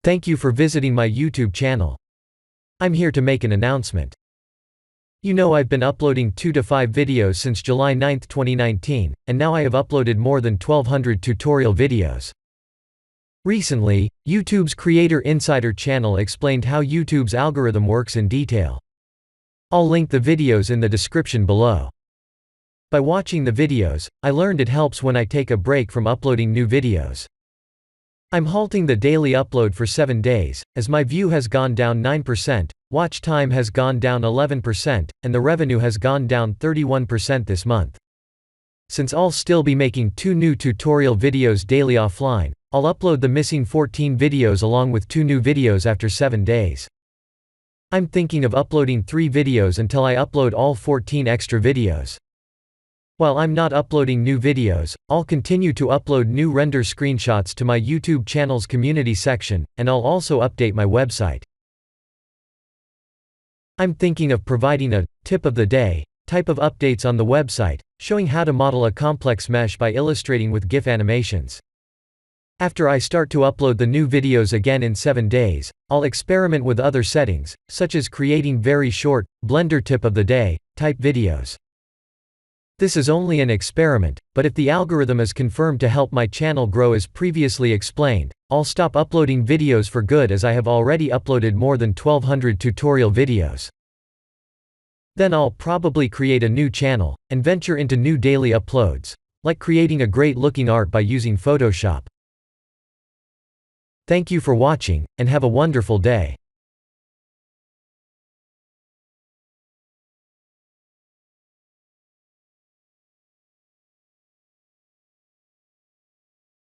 Thank you for visiting my YouTube channel. I'm here to make an announcement. You know I've been uploading 2 to 5 videos since July 9, 2019, and now I have uploaded more than 1200 tutorial videos. Recently, YouTube's Creator Insider channel explained how YouTube's algorithm works in detail. I'll link the videos in the description below. By watching the videos, I learned it helps when I take a break from uploading new videos. I'm halting the daily upload for 7 days, as my view has gone down 9%, watch time has gone down 11%, and the revenue has gone down 31% this month. Since I'll still be making 2 new tutorial videos daily offline, I'll upload the missing 14 videos along with 2 new videos after 7 days. I'm thinking of uploading 3 videos until I upload all 14 extra videos. While I'm not uploading new videos, I'll continue to upload new render screenshots to my YouTube channel's community section, and I'll also update my website. I'm thinking of providing a tip of the day type of updates on the website, showing how to model a complex mesh by illustrating with GIF animations. After I start to upload the new videos again in 7 days, I'll experiment with other settings, such as creating very short, Blender tip of the day type videos. This is only an experiment, but if the algorithm is confirmed to help my channel grow as previously explained, I'll stop uploading videos for good as I have already uploaded more than 1200 tutorial videos. Then I'll probably create a new channel, and venture into new daily uploads, like creating a great looking art by using Photoshop. Thank you for watching, and have a wonderful day.